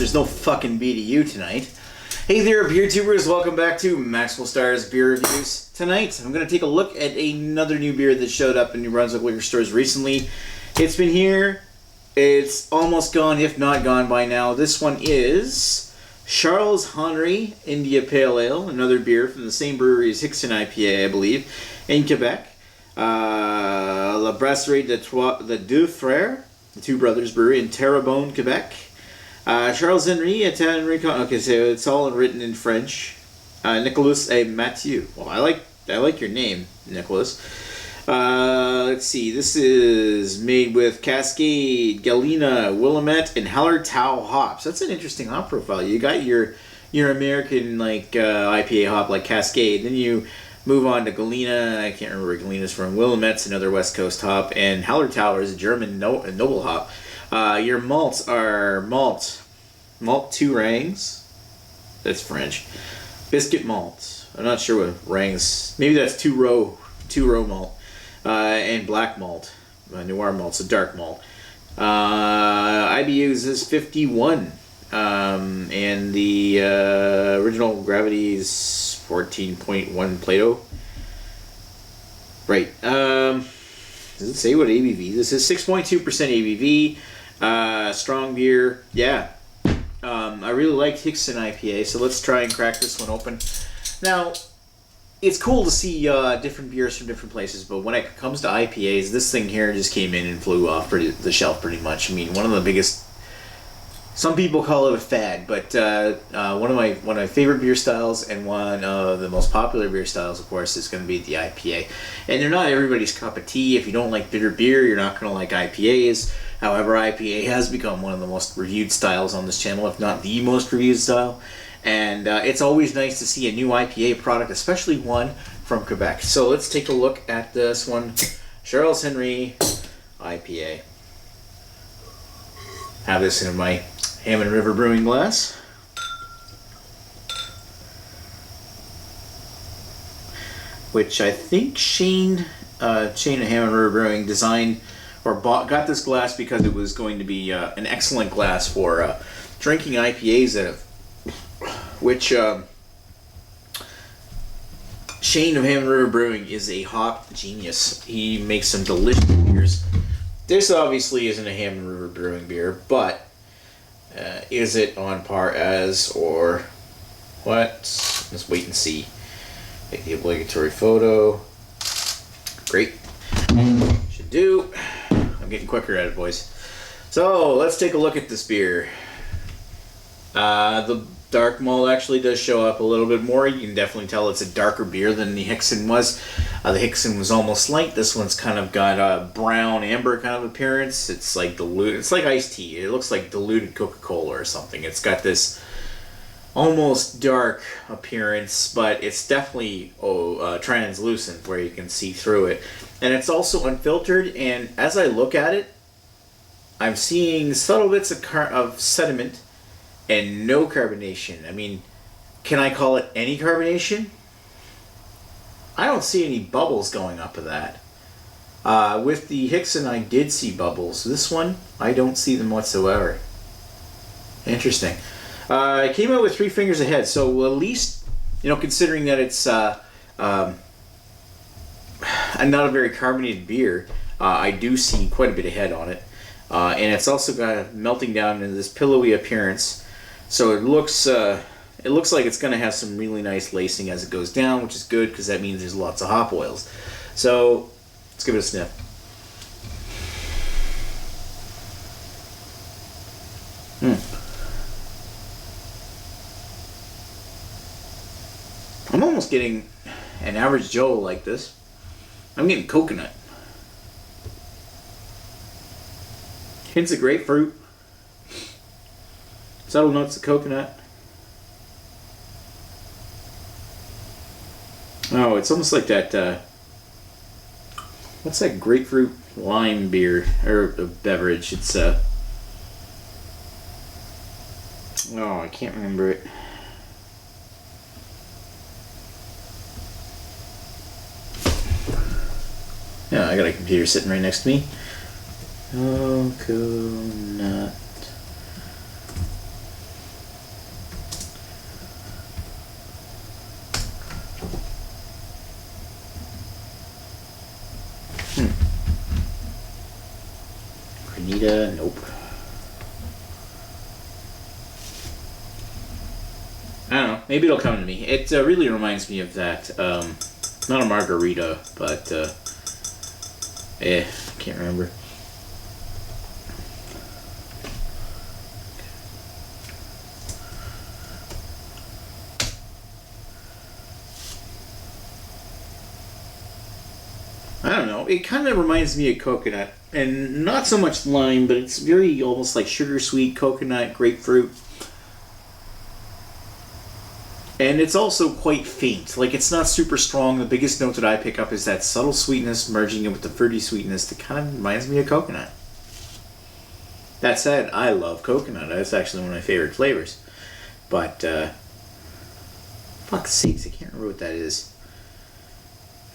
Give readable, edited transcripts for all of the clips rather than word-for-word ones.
there's no fucking B to you tonight. Hey there, beer tubers. Welcome back to Maxwell Starr's Beer Reviews. Tonight, I'm going to take a look at another new beer that showed up in New Brunswick liquor stores recently. It's been here. It's almost gone, if not gone by now. This one is Charles Henri India Pale Ale, another beer from the same brewery as Hickson IPA, I believe, in Quebec. La Brasserie de Deux Frères, the Two Brothers Brewery in Terrebonne, Quebec. Charles Henri, Italian. Okay, so it's all written in French. Nicolas et Mathieu. Well, I like your name, Nicholas. Let's see. This is made with Cascade, Galena, Willamette, and Hallertau hops. That's an interesting hop profile. You got your American IPA hop like Cascade. Then you move on to Galena. I can't remember where Galena's from. Willamette's another West Coast hop, and Hallertau is a German noble hop. Your malts are malt two rangs. That's French. Biscuit malt. I'm not sure what rangs. Maybe that's two row malt. And black malt. Noir malt's a dark malt. IBUs is 51. And the original gravity is 14.1 Plato. Right. Does it say what ABV? This is 6.2% ABV. Strong beer. Yeah. I really liked Hickson IPA, so let's try and crack this one open. Now, it's cool to see different beers from different places, but when it comes to IPAs, this thing here just came in and flew off the shelf pretty much. I mean, one of the biggest. Some people call it a fad, but one of my favorite beer styles and one of the most popular beer styles, of course, is going to be the IPA. And they're not everybody's cup of tea. If you don't like bitter beer, you're not going to like IPAs. However, IPA has become one of the most reviewed styles on this channel, if not the most reviewed style. And it's always nice to see a new IPA product, especially one from Quebec. So let's take a look at this one, Charles Henri IPA. Have this in my Hammond River Brewing glass. Which I think Shane at Hammond River Brewing designed or got this glass because it was going to be an excellent glass for drinking IPAs out of. Which Shane of Hammond River Brewing is a hop genius. He makes some delicious beers. This obviously isn't a Hammond River Brewing beer, but is it on par as or what? Let's wait and see. Take the obligatory photo. Great. Should do. I'm getting quicker at it, boys. So let's take a look at this beer. The dark malt actually does show up a little bit more. You can definitely tell it's a darker beer than the Hickson was. The Hickson was almost light. This one's kind of got a brown amber kind of appearance. It's like diluted. It's like iced tea. It looks like diluted Coca-Cola or something. It's got this almost dark appearance, but it's definitely translucent where you can see through it. And it's also unfiltered, and as I look at it, I'm seeing subtle bits of sediment and no carbonation. I mean, can I call it any carbonation? I don't see any bubbles going up of that. With the Hickson, I did see bubbles. This one, I don't see them whatsoever. Interesting. It came out with 3 fingers ahead, so at least, considering that it's not a very carbonated beer, I do see quite a bit of head on it. And it's also got a melting down into this pillowy appearance. So it looks like it's going to have some really nice lacing as it goes down, which is good because that means there's lots of hop oils. So let's give it a sniff. I'm almost getting an average Joe like this. I'm getting coconut. Hints of grapefruit. Subtle notes of coconut. Oh, it's almost like that, what's that grapefruit lime beer, or beverage? It's, oh, I can't remember it. Yeah, I got a computer sitting right next to me. Coconut. margarita, nope. I don't know, maybe it'll come to me. It really reminds me of that, not a margarita, but, I can't remember. I don't know, it kind of reminds me of coconut, and not so much lime, but it's very almost like sugar sweet coconut, grapefruit. And it's also quite faint, like it's not super strong. The biggest note that I pick up is that subtle sweetness merging in with the fruity sweetness that kind of reminds me of coconut. That said, I love coconut, that's actually one of my favorite flavors. But, fuck's sakes, I can't remember what that is.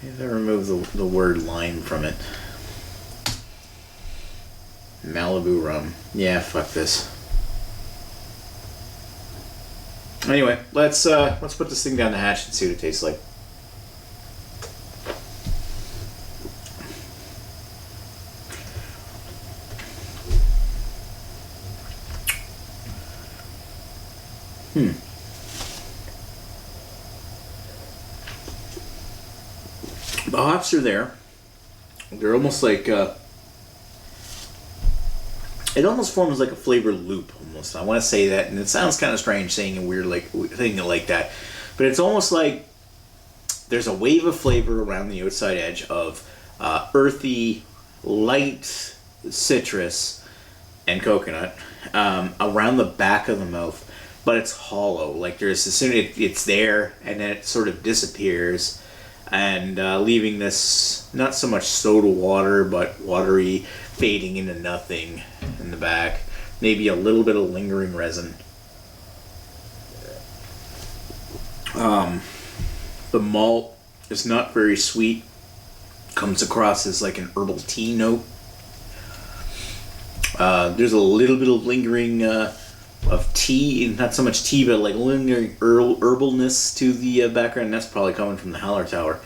If I remove the word lime from it. Malibu rum. Yeah, fuck this. Anyway, let's put this thing down the hatch and see what it tastes like. The hops are there. They're almost like it almost forms like a flavor loop almost. I want to say that, and it sounds kind of strange saying a weird thing like that, but it's almost like there's a wave of flavor around the outside edge of earthy, light citrus and coconut around the back of the mouth, but it's hollow. Like there's as soon as it's there, and then it sort of disappears. And leaving this, not so much soda water, but watery, fading into nothing in the back. Maybe a little bit of lingering resin. The malt is not very sweet. Comes across as like an herbal tea note. There's a little bit of lingering of tea, not so much tea, but like lingering herbalness to the background. That's probably coming from the Howler Tower.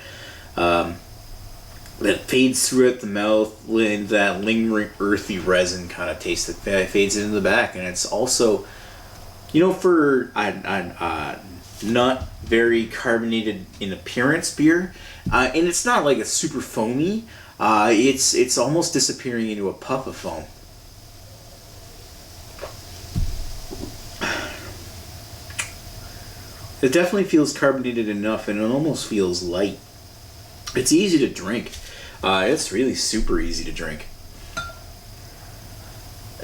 That fades throughout the mouth, and that lingering earthy resin kind of taste that fades into the back. And it's also, for not very carbonated in appearance beer, and it's not like it's super foamy. It's almost disappearing into a puff of foam. It definitely feels carbonated enough, and it almost feels light. It's easy to drink. It's really super easy to drink.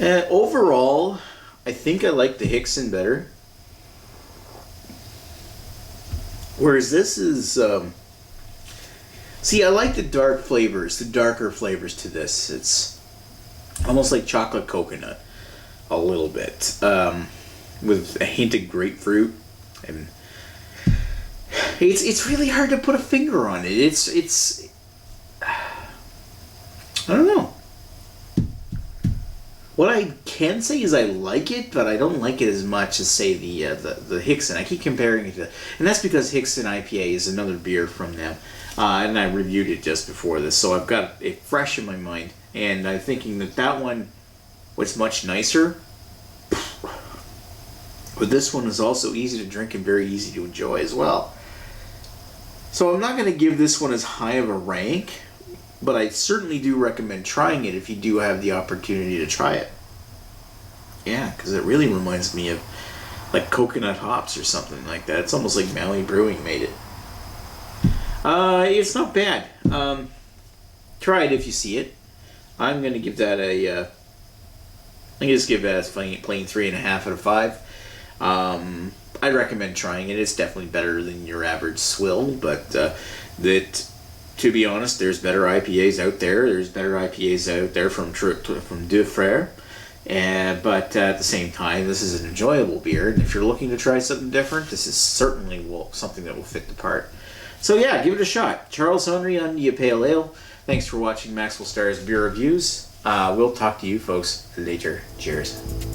Overall, I think I like the Hickson better. Whereas this is... see, I like the darker flavors to this. It's almost like chocolate coconut. A little bit. With a hint of grapefruit. And it's really hard to put a finger on it. It's I don't know. What I can say is I like it, but I don't like it as much as say the Hickson. I keep comparing it to, and that's because Hickson IPA is another beer from them, and I reviewed it just before this, so I've got it fresh in my mind, and I'm thinking that one was much nicer. But this one is also easy to drink and very easy to enjoy as well. So I'm not going to give this one as high of a rank, but I certainly do recommend trying it if you do have the opportunity to try it. Yeah, because it really reminds me of like coconut hops or something like that. It's almost like Maui Brewing made it. It's not bad. Try it if you see it. I'm going to give that I just give that a plain 3.5 out of 5. I'd recommend trying it. It's definitely better than your average swill, but to be honest, there's better IPAs out there. There's better IPAs out there from Frères. But at the same time, this is an enjoyable beer, and if you're looking to try something different, this is certainly something that will fit the part. So yeah, give it a shot. Charles Henri on the Pale Ale. Thanks for watching Maxwell Starr's Beer Reviews. We'll talk to you folks later. Cheers.